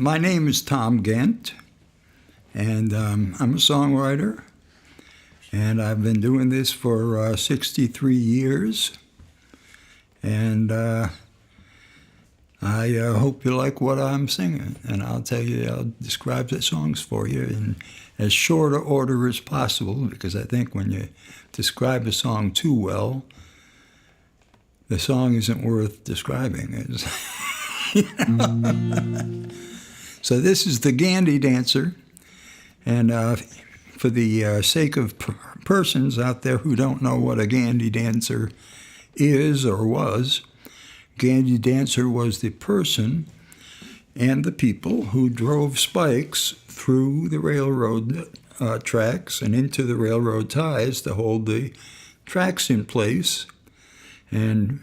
My name is Tom Ghent, and I'm a songwriter, and I've been doing this for 63 years, and I hope you like what I'm singing, and I'll describe the songs for you in as short a order as possible, because I think when you describe a song too well, the song isn't worth describing. So this is the Gandy Dancer, and for the sake of persons out there who don't know what a Gandy Dancer is or was, Gandy Dancer was the person and the people who drove spikes through the railroad tracks and into the railroad ties to hold the tracks in place. And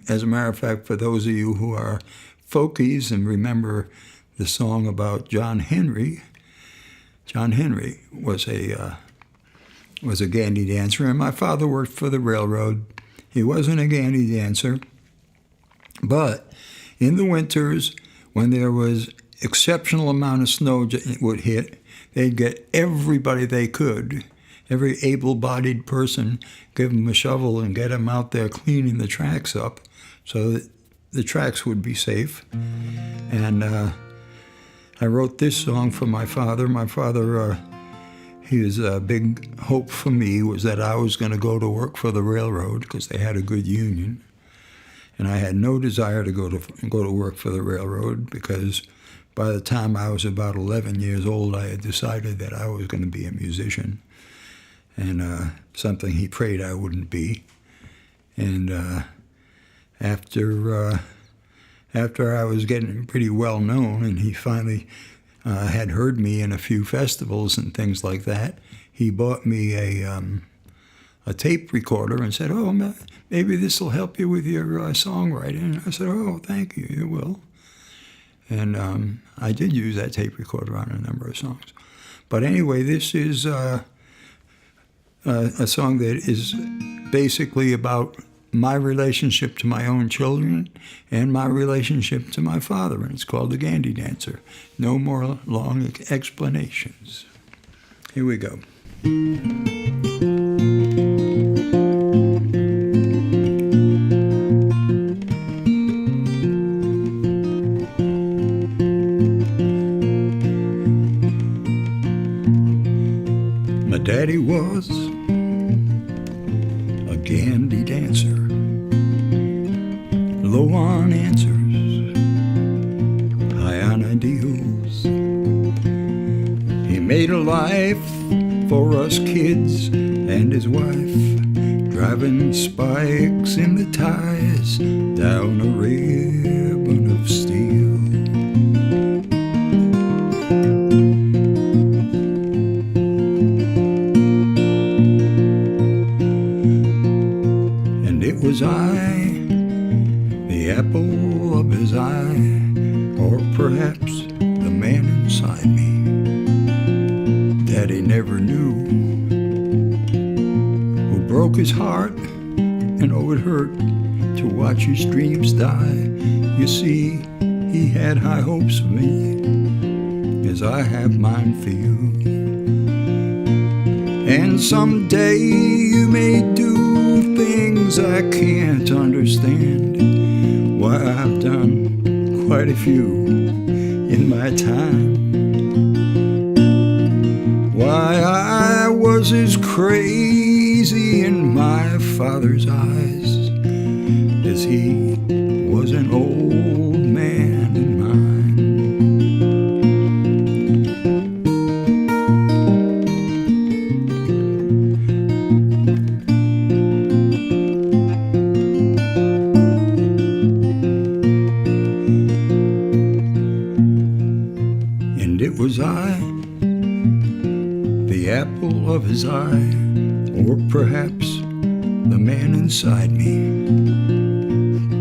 as a matter of fact, for those of you who are folkies and remember the song about John Henry was a Gandy Dancer, and my father worked for the railroad. He wasn't a Gandy Dancer, but in the winters, when there was exceptional amount of snow would hit, they'd get everybody they could, every able-bodied person, give them a shovel and get them out there cleaning the tracks up so that the tracks would be safe. And I wrote this song for my father. My father, his big hope for me was that I was going to go to work for the railroad because they had a good union. And I had no desire to go to work for the railroad because by the time I was about 11 years old, I had decided that I was going to be a musician, and something he prayed I wouldn't be. And after I was getting pretty well known, and he finally had heard me in a few festivals and things like that, he bought me a tape recorder and said, "Oh, maybe this will help you with your songwriting." And I said, "Oh, thank you, it will." And I did use that tape recorder on a number of songs. But anyway, this is a song that is basically about my relationship to my own children and my relationship to my father, and it's called The Gandy Dancer. No more long explanations. Here we go. My daddy was a Gandy Dancer, low on answers, high on ideals. He made a life for us kids and his wife, driving spikes in the ties down a ribbon of steel. And it was I, the apple of his eye, or perhaps the man inside me that he never knew, who broke his heart, and oh, it hurt to watch his dreams die. You see, he had high hopes for me, as I have mine for you. And someday you may do things I can't understand. Why, I've done quite a few in my time. Why, I was as crazy in my father's eyes as he was an old man in mine. And it was I, the apple of his eye, or perhaps the man inside me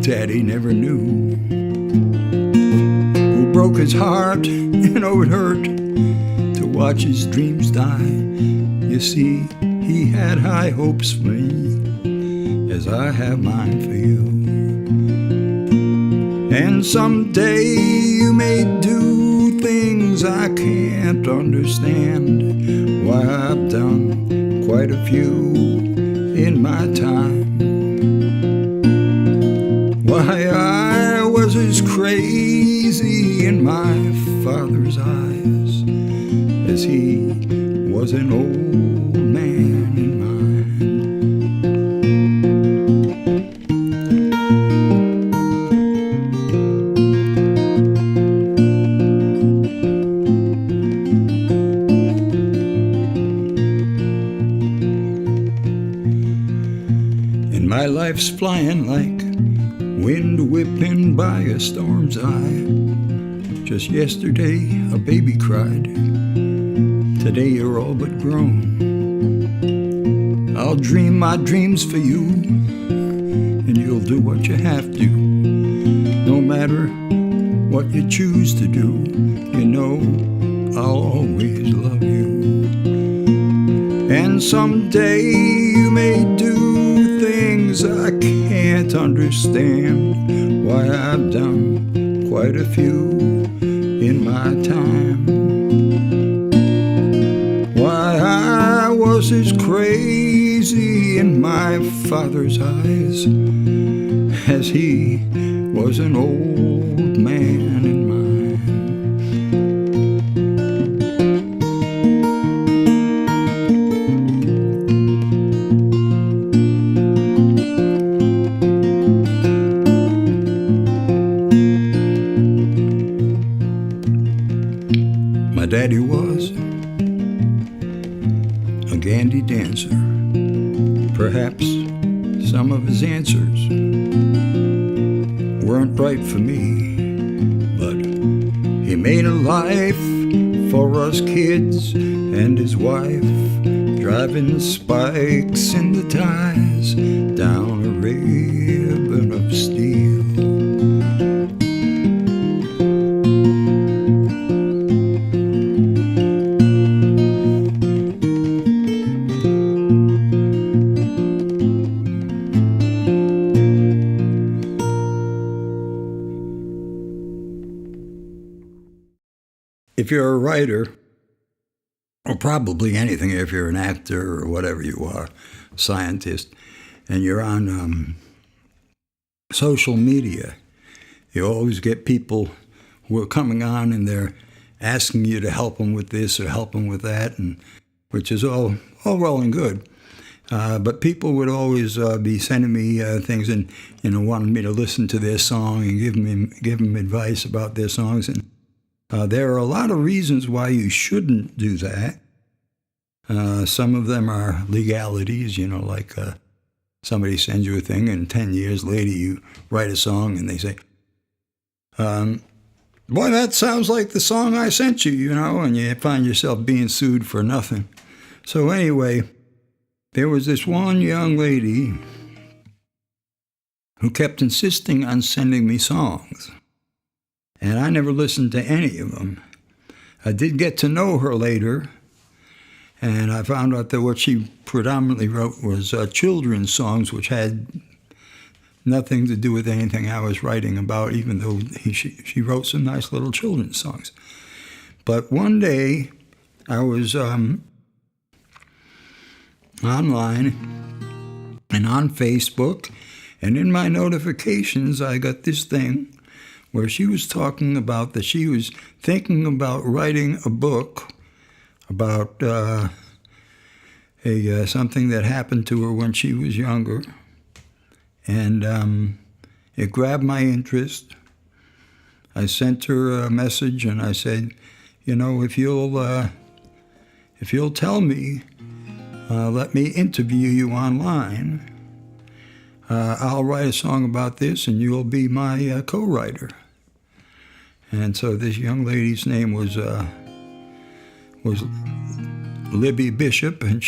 Daddy never knew, who broke his heart, and oh, it hurt to watch his dreams die. You see, he had high hopes for me, as I have mine for you. And someday you may do things I can't understand. Why, I've done quite a few in my time. Why, I was as crazy in my father's eyes as he was an old man in mine. And my life's flying like wind whipping by a storm's eye. Just yesterday a baby cried. Today you're all but grown. I'll dream my dreams for you, and you'll do what you have to. No matter what you choose to do, you know I'll always love you. And someday you may do things I can't understand. Why, I've done quite a few in my time. Why, I was as crazy in my father's eyes as he was an old man in mine. My daddy was a Gandy Dancer. Perhaps some of his answers weren't right for me, but he made a life for us kids and his wife, driving spikes in the ties down a ribbon of steel. If you're a writer, or probably anything, if you're an actor or whatever you are, scientist, and you're on social media, you always get people who are coming on and they're asking you to help them with this or help them with that, and which is all well and good. But people would always be sending me things and wanting me to listen to their song and give them advice about their songs. And there are a lot of reasons why you shouldn't do that. Some of them are legalities, like somebody sends you a thing and 10 years later you write a song and they say, boy, that sounds like the song I sent you, and you find yourself being sued for nothing. So anyway, there was this one young lady who kept insisting on sending me songs. And I never listened to any of them. I did get to know her later, and I found out that what she predominantly wrote was children's songs, which had nothing to do with anything I was writing about, even though she wrote some nice little children's songs. But one day, I was online and on Facebook, and in my notifications, I got this thing where she was talking about that she was thinking about writing a book about something that happened to her when she was younger. And it grabbed my interest. I sent her a message and I said, if you'll tell me, let me interview you online. I'll write a song about this and you'll be my co-writer. And so this young lady's name was Libby Bishop, and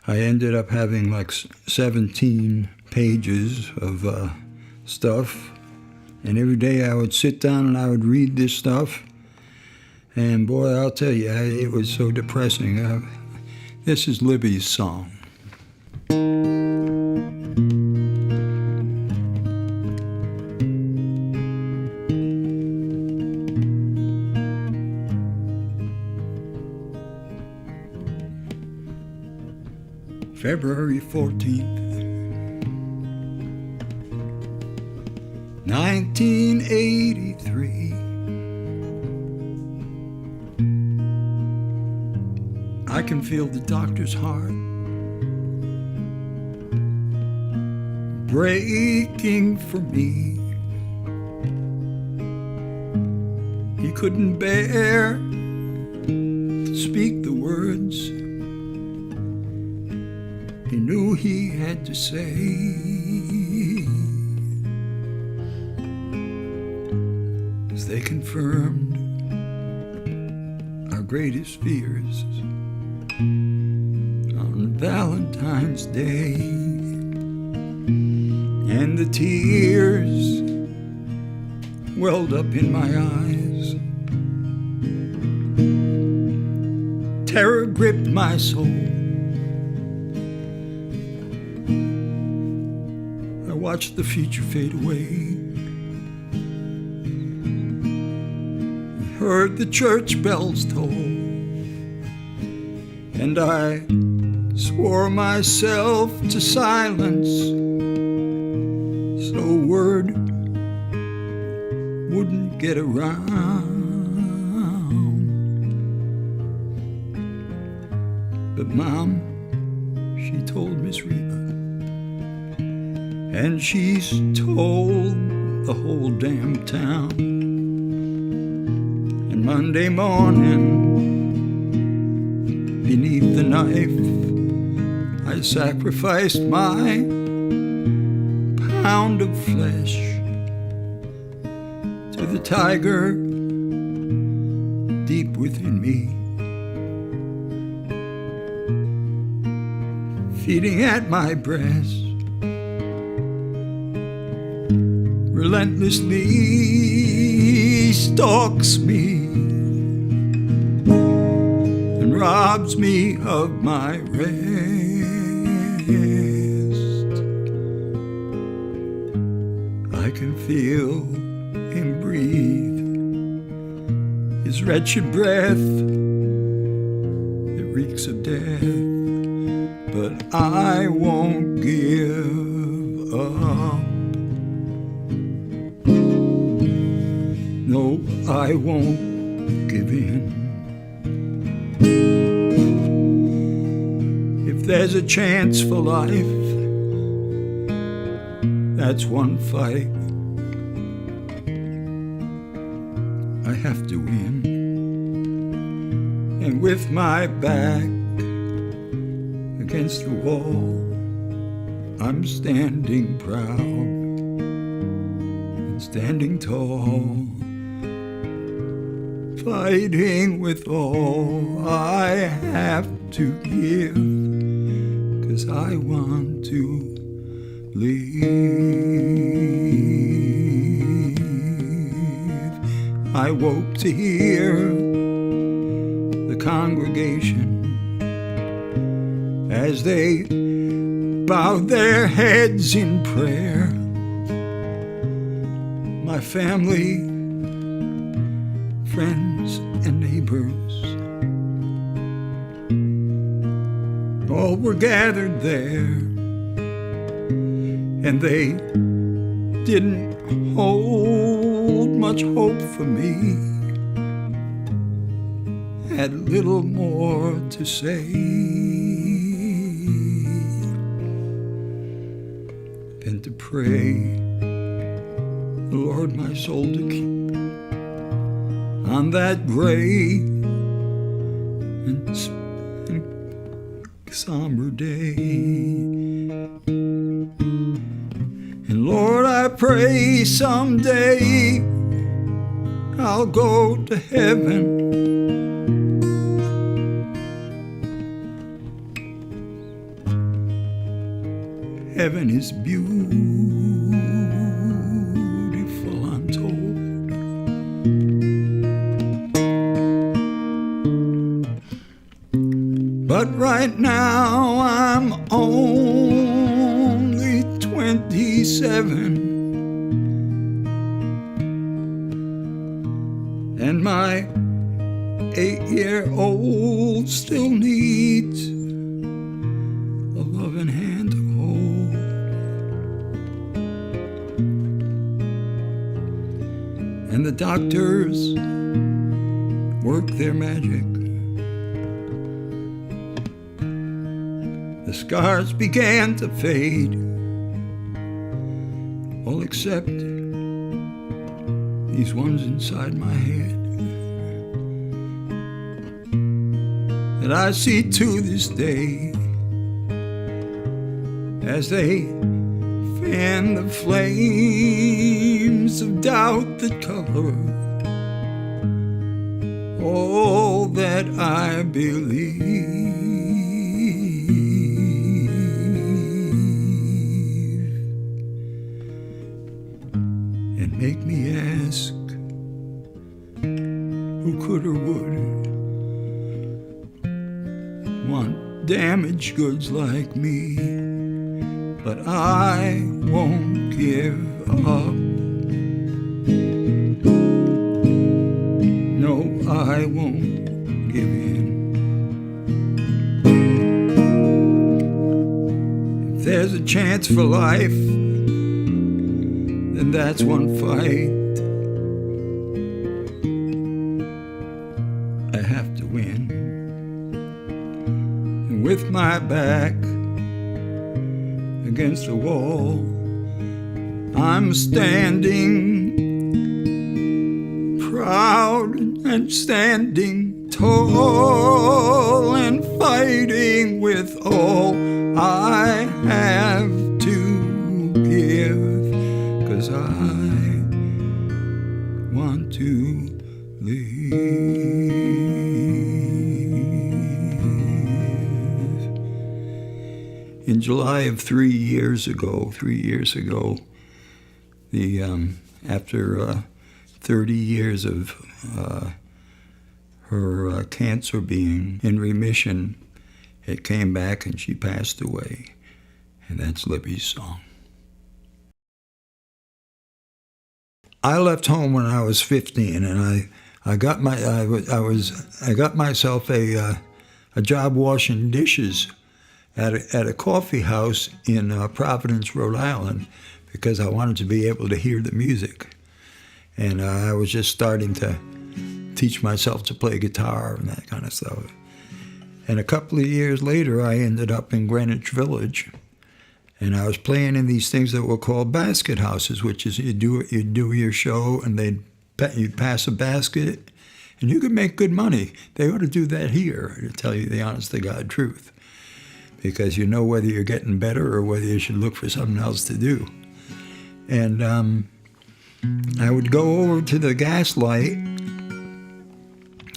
I ended up having like 17 pages of stuff. And every day I would sit down and I would read this stuff. And boy, I'll tell you, it was so depressing. This is Libby's song. February 14th, 1983. I can feel the doctor's heart breaking for me. He couldn't bear to speak the words he knew he had to say. As they confirmed our greatest fears on Valentine's Day, and the tears welled up in my eyes. Terror gripped my soul. I watched the future fade away. I heard the church bells toll, and I swore myself to silence so word wouldn't get around. But Mom, she told Miss Rita, and she's told the whole damn town. And Monday morning, beneath the knife, I sacrificed my pound of flesh to the tiger deep within me, feeding at my breast, relentlessly stalks me and robs me of my rest. I can feel him breathe his wretched breath that reeks of death, but I won't give up. No, I won't give in. If there's a chance for life, that's one fight I have to win. And with my back against the wall, I'm standing proud and standing tall, fighting with all I have to give, 'cause I want to live. I woke to hear the congregation as they bowed their heads in prayer. My family, friends, and neighbors all were gathered there, and they didn't hold much hope for me, had little more to say than to pray the Lord my soul to keep on that gray and somber day. And Lord, I pray someday I'll go to heaven. Heaven is beautiful, I'm told. But right now I'm only 27, and my 8-year-old still needs a loving and the doctors worked their magic. The scars began to fade, all except these ones inside my head that I see to this day as they fan the flames of doubt that color all that I believe, and make me ask who could or would want damaged goods like me. But I won't give up. No, I won't give in. If there's a chance for life, then that's one fight I have to win. And with my back against the wall, I'm standing proud and standing tall and fighting with all I have to give, 'cause I want to live. In July of 3 years ago, the after 30 years of her cancer being in remission, it came back and she passed away. And that's Libby's song. I left home when I was 15, and I got myself a job washing dishes at a coffee house in Providence, Rhode Island, because I wanted to be able to hear the music. And I was just starting to teach myself to play guitar and that kind of stuff. And a couple of years later, I ended up in Greenwich Village, and I was playing in these things that were called basket houses, which is you do your show, and you'd pass a basket, and you could make good money. They ought to do that here, to tell you the honest to God truth, because you know whether you're getting better or whether you should look for something else to do. And I would go over to the Gaslight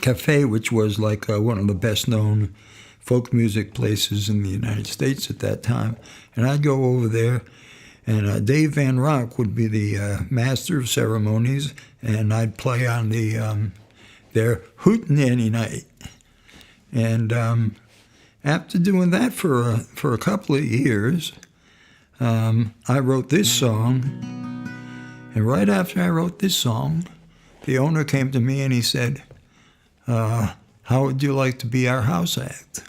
Cafe, which was like one of the best-known folk music places in the United States at that time. And I'd go over there, and Dave Van Rock would be the master of ceremonies, and I'd play on their hootenanny night. And after doing that for a couple of years, I wrote this song. And right after I wrote this song, the owner came to me and he said, how would you like to be our house act?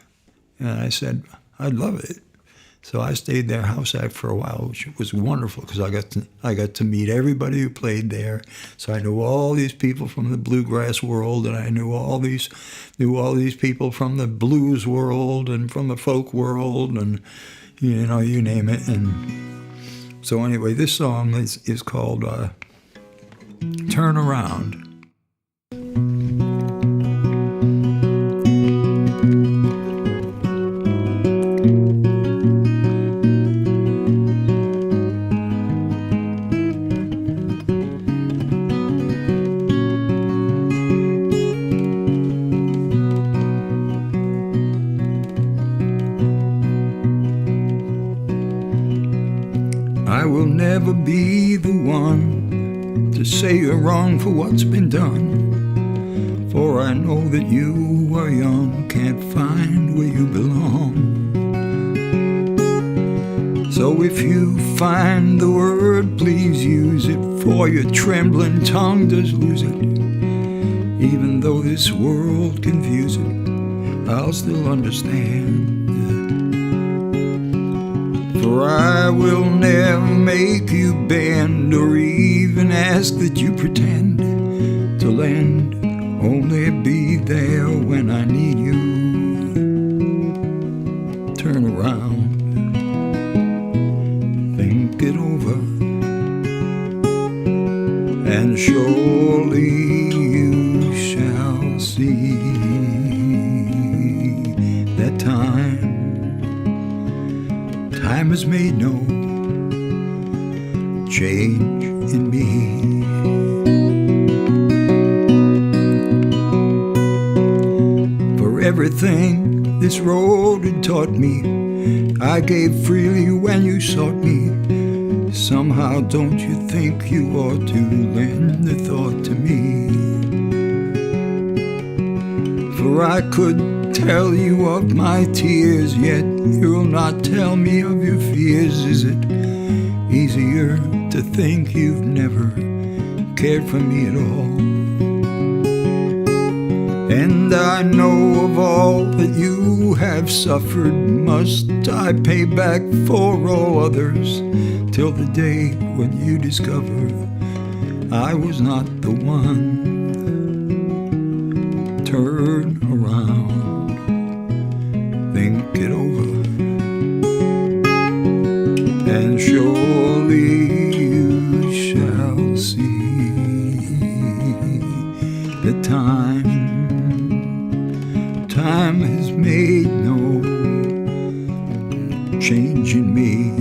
And I said, I'd love it. So I stayed there house act for a while, which was wonderful because I got to meet everybody who played there. So I knew all these people from the bluegrass world, and I knew all these people from the blues world and from the folk world, and you name it. And so anyway, this song is called Turn Around. I will never be the one to say you're wrong for what's been done, for I know that you are young, can't find where you belong. So if you find the word, please use it, for your trembling tongue does lose it. Even though this world confuse it, I'll still understand. For I will never make you bend or even ask that you pretend. lend, only be there when I need you. Turn around, think it over, and surely you shall see that time has made no change in me. For everything this road had taught me, I gave freely when you sought me. Somehow don't you think you ought to lend a thought to me? For I could tell you of my tears, yet you'll not tell me of your fears. Is it easier to think you've never cared for me at all? And I know of all that you have suffered, must I pay back for all others, till the day when you discover I was not the one. Turn around, think it over, and surely you shall see the time has made no change in me.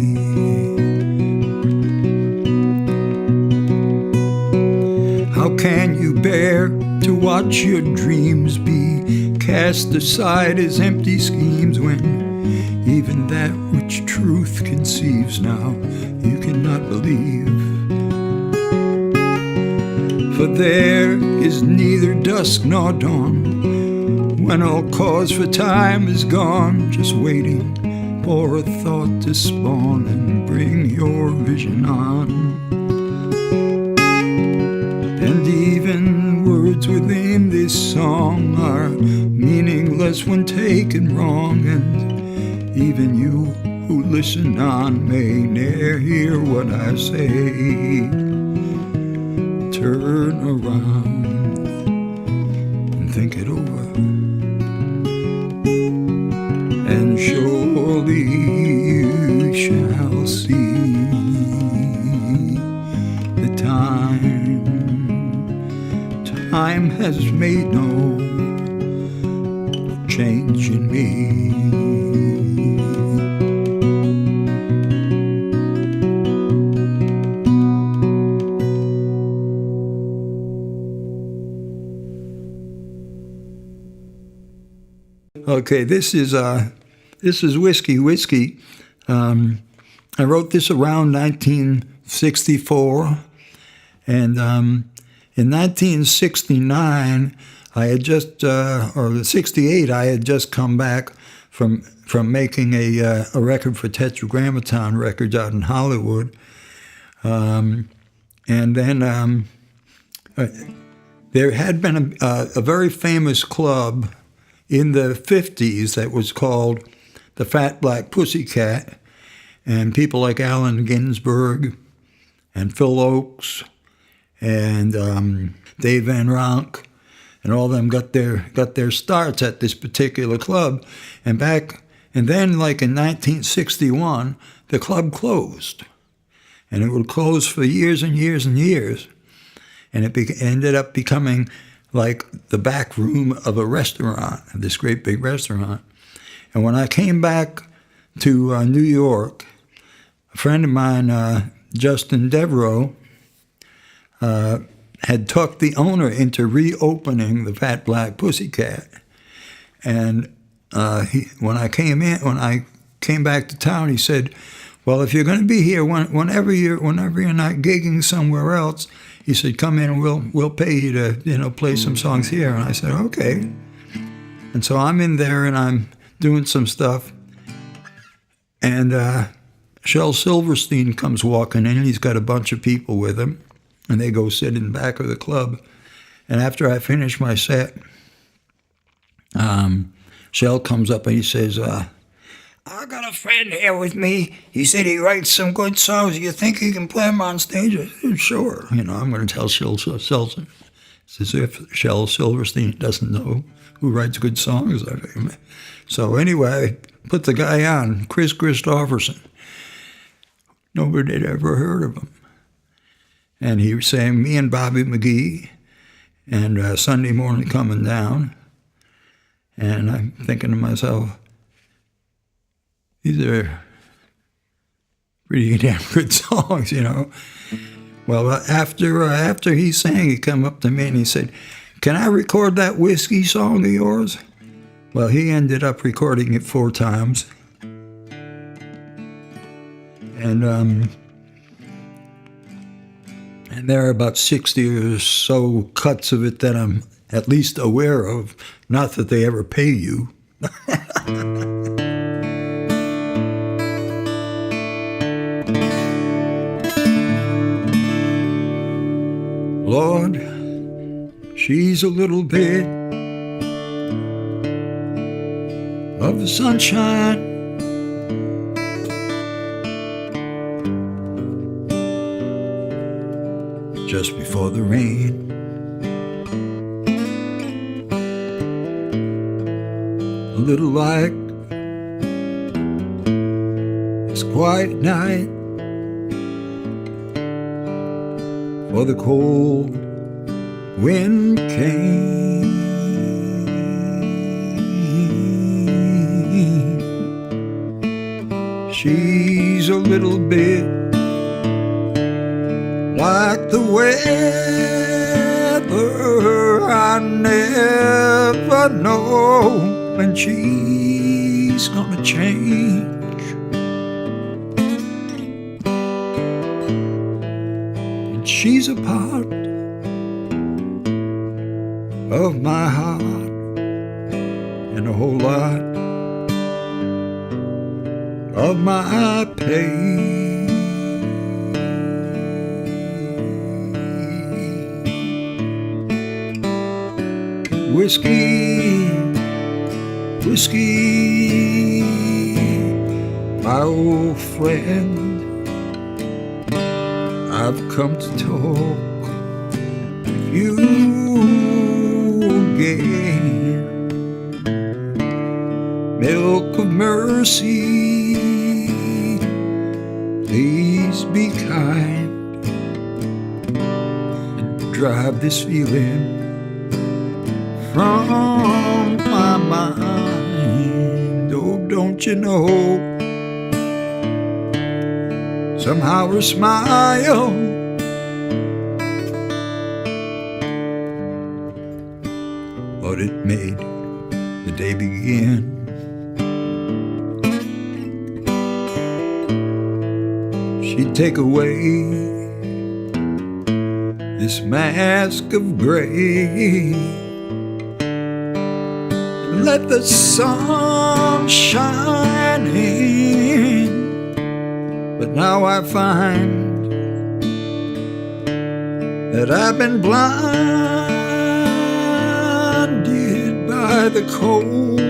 How can you bear to watch your dreams be cast aside as empty schemes, when even that which truth conceives now you cannot believe? For there is neither dusk nor dawn, when all cause for time is gone, just waiting for a thought to spawn and bring your vision on. And even words within this song are meaningless when taken wrong, and even you who listen on may ne'er hear what I say. Turn around and think it over, and surely you shall see the time has made no change in me. Okay, this is Whiskey. I wrote this around 1964, and in 1969, I had just, or 68, I had just come back from making a record for Tetragrammaton Records out in Hollywood, and then there had been a very famous club in the 50s that was called the Fat Black Pussycat, and people like Allen Ginsberg and Phil Oakes and Dave Van Ronk and all of them got their starts at this particular club. And then, like in 1961, the club closed, and it would close for years and years and years, and it ended up becoming like the back room of a restaurant, this great big restaurant. And when I came back to New York, a friend of mine, Justin Devereaux, had talked the owner into reopening the Fat Black Pussycat. And when I came back to town, he said, "Well, if you're going to be here, whenever you're not gigging somewhere else," he said, "come in and we'll pay you to play some songs here." And I said, "Okay." And so I'm in there and I'm doing some stuff, and Shel Silverstein comes walking in, and he's got a bunch of people with him, and they go sit in the back of the club. And after I finish my set, Shel comes up and he says, "I got a friend here with me. He said he writes some good songs. You think he can play them on stage?" I said, "Sure. I'm going to tell Shel It's as if Shel Silverstein doesn't know who writes good songs. So anyway, I put the guy on, Kris Kristofferson. Nobody had ever heard of him. And he sang Me and Bobby McGee and Sunday Morning Coming Down. And I'm thinking to myself, these are pretty damn good songs, you know. Well, after he sang, he come up to me and he said, "Can I record that whiskey song of yours?" Well, he ended up recording it 4 times. And there are about 60 or so cuts of it that I'm at least aware of. Not that they ever pay you. Lord, she's a little bit of the sunshine, just before the rain. A little like this quiet night for the cold wind came. She's a little bit like the weather. I never know when she's gonna change. And she's a part of my heart and a whole lot of my pain. Whiskey, whiskey, my old friend, I've come to talk with you again. Milk of mercy, please be kind and drive this feeling from my mind. Oh, don't you know, somehow her smile but it made the day begin. She'd take away this mask of gray, let the sun shine in. But now I find that I've been blinded by the cold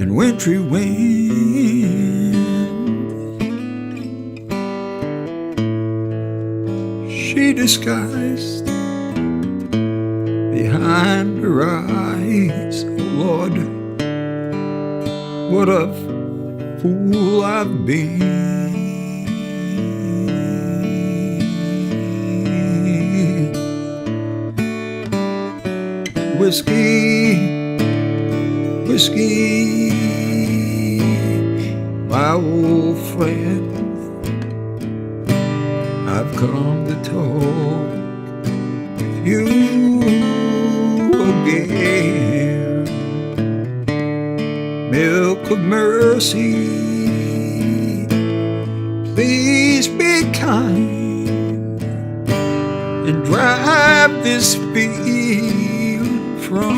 and wintry wind. She disguised behind her eyes. Oh Lord, what a fool I've been. Whiskey, whiskey, my old friend, I've come to talk with you again. Milk of mercy, please be kind and drive this feeling from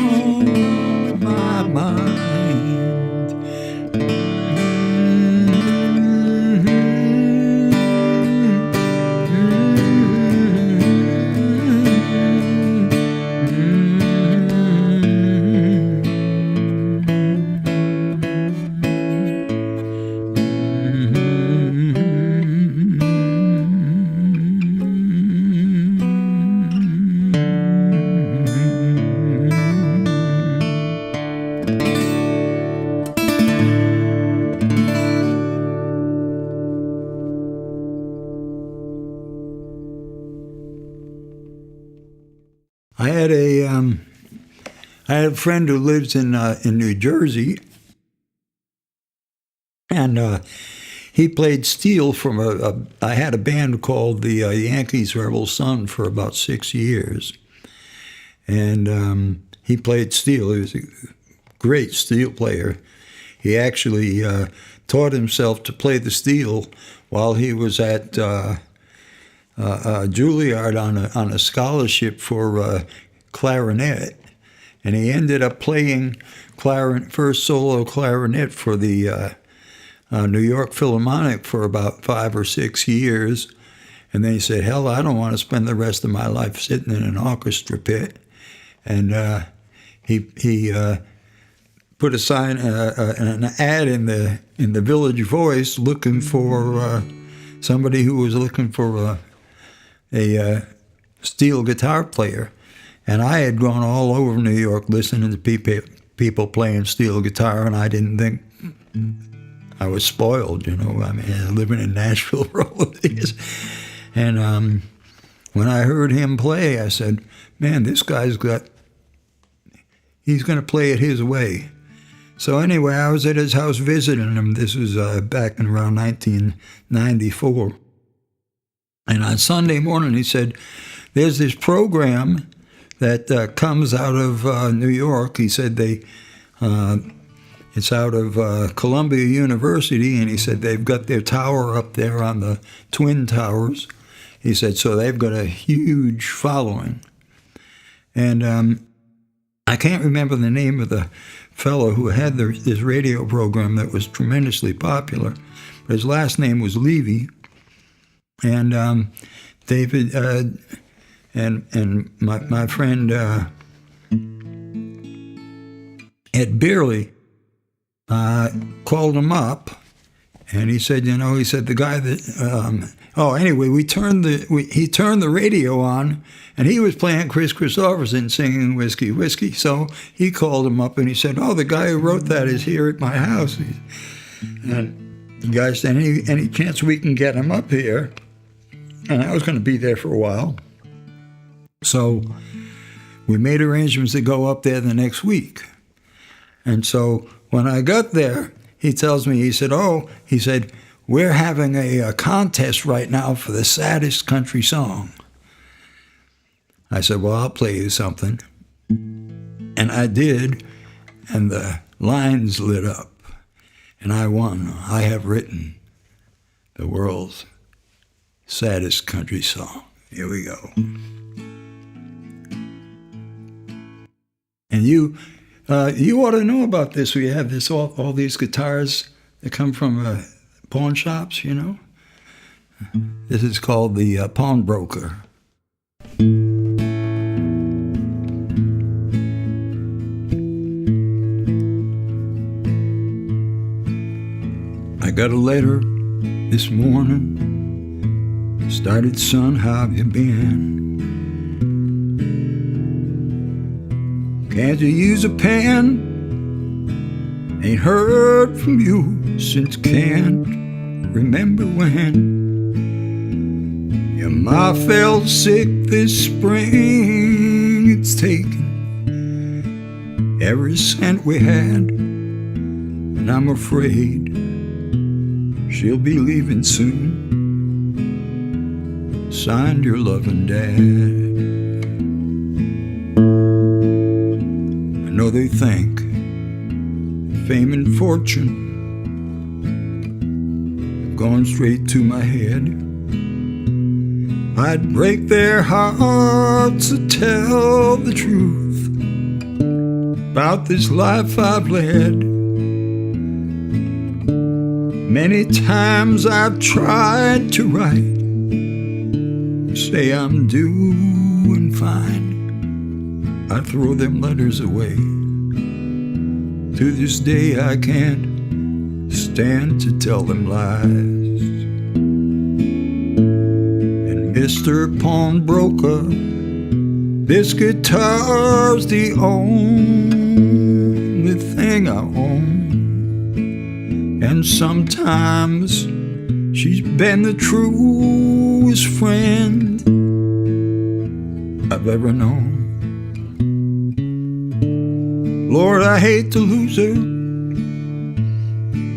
my mind. I had a friend who lives in New Jersey, and he played steel from I had a band called the Yankees Rebel Sun for about 6 years, and he played steel. He was a great steel player. He actually taught himself to play the steel while he was at Juilliard on a scholarship for clarinet, and he ended up playing first solo clarinet for the New York Philharmonic for about 5 or 6 years, and then he said, "Hell, I don't want to spend the rest of my life sitting in an orchestra pit," and he put a sign, an ad in the Village Voice looking for somebody who was looking for a steel guitar player. And I had gone all over New York listening to people playing steel guitar, and I didn't think I was spoiled, you know. I mean, living in Nashville for all of these. And when I heard him play, I said, man, this guy's he's going to play it his way. So anyway, I was at his house visiting him. This was back in around 1994. And on Sunday morning, he said, there's this program that comes out of New York. He said it's out of Columbia University, and he said they've got their tower up there on the Twin Towers. He said, so they've got a huge following. And I can't remember the name of the fellow who had this radio program that was tremendously popular, but his last name was Libby. And David and my friend Ed Beerley called him up, and he said, the guy that anyway, he turned the radio on, and he was playing Kris Kristofferson singing Whiskey, Whiskey. So he called him up, and he said, the guy who wrote that is here at my house. And the guy said, any chance we can get him up here? And I was going to be there for a while. So we made arrangements to go up there the next week. And so when I got there, he tells me, he said, we're having a contest right now for the saddest country song. I said, well, I'll play you something. And I did, and the lines lit up, and I won. I have written the world's saddest country song. Here we go. And you ought to know about this. We have all these guitars that come from pawn shops, you know. This is called the pawnbroker. I got a letter this morning. Started, son, how have you been? Can't you use a pen? Ain't heard from you since can't remember when. Your ma fell sick this spring. It's taken every cent we had, and I'm afraid she'll be leaving soon. Signed, your loving dad. I know they think fame and fortune have gone straight to my head. I'd break their hearts to tell the truth about this life I've led. Many times I've tried to write, say I'm doing fine. I throw them letters away. To this day I can't stand to tell them lies. And Mr. Pawnbroker, this guitar's the only thing I own. And sometimes she's been the truest friend I've ever known. Lord, I hate to lose her,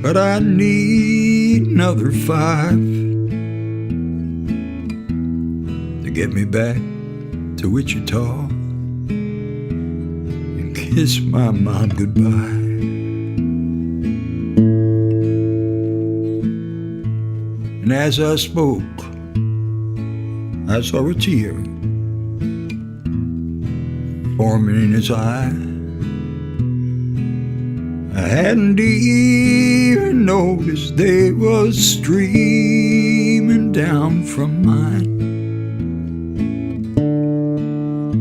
but I need another 5 to get me back to Wichita and kiss my mom goodbye. And as I spoke, I saw a tear forming in his eye. I hadn't even noticed they was streaming down from mine.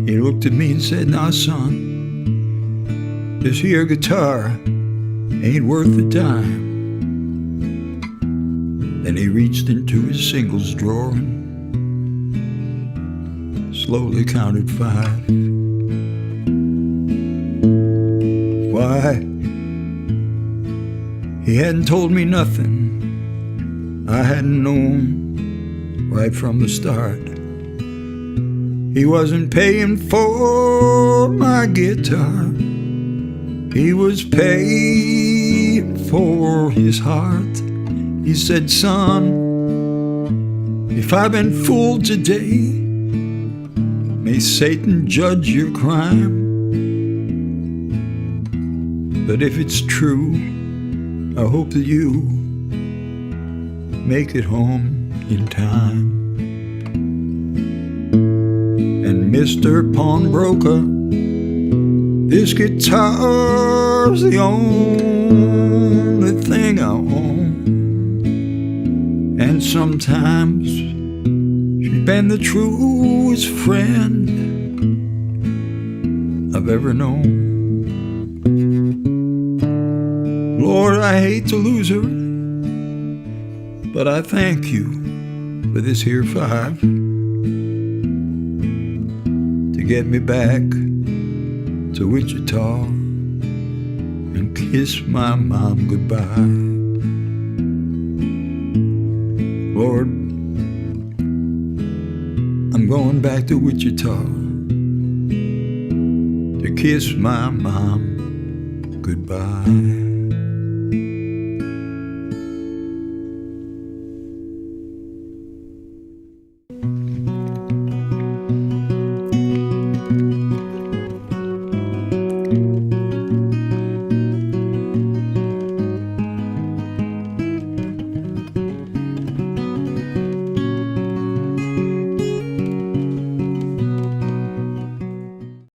He looked at me and said, "Now, son, this here guitar ain't worth a dime." Then he reached into his singles drawer and slowly counted 5. Why, he hadn't told me nothing I hadn't known right from the start. He wasn't paying for my guitar. He was paying for his heart. He said, "Son, if I've been fooled today, may Satan judge your crime. But if it's true, I hope that you make it home in time." And Mr. Pawnbroker, this guitar's the only thing I own. And sometimes she's been the truest friend I've ever known. Lord, I hate to lose her, but I thank you for this here 5 to get me back to Wichita and kiss my mom goodbye. Lord, I'm going back to Wichita to kiss my mom goodbye.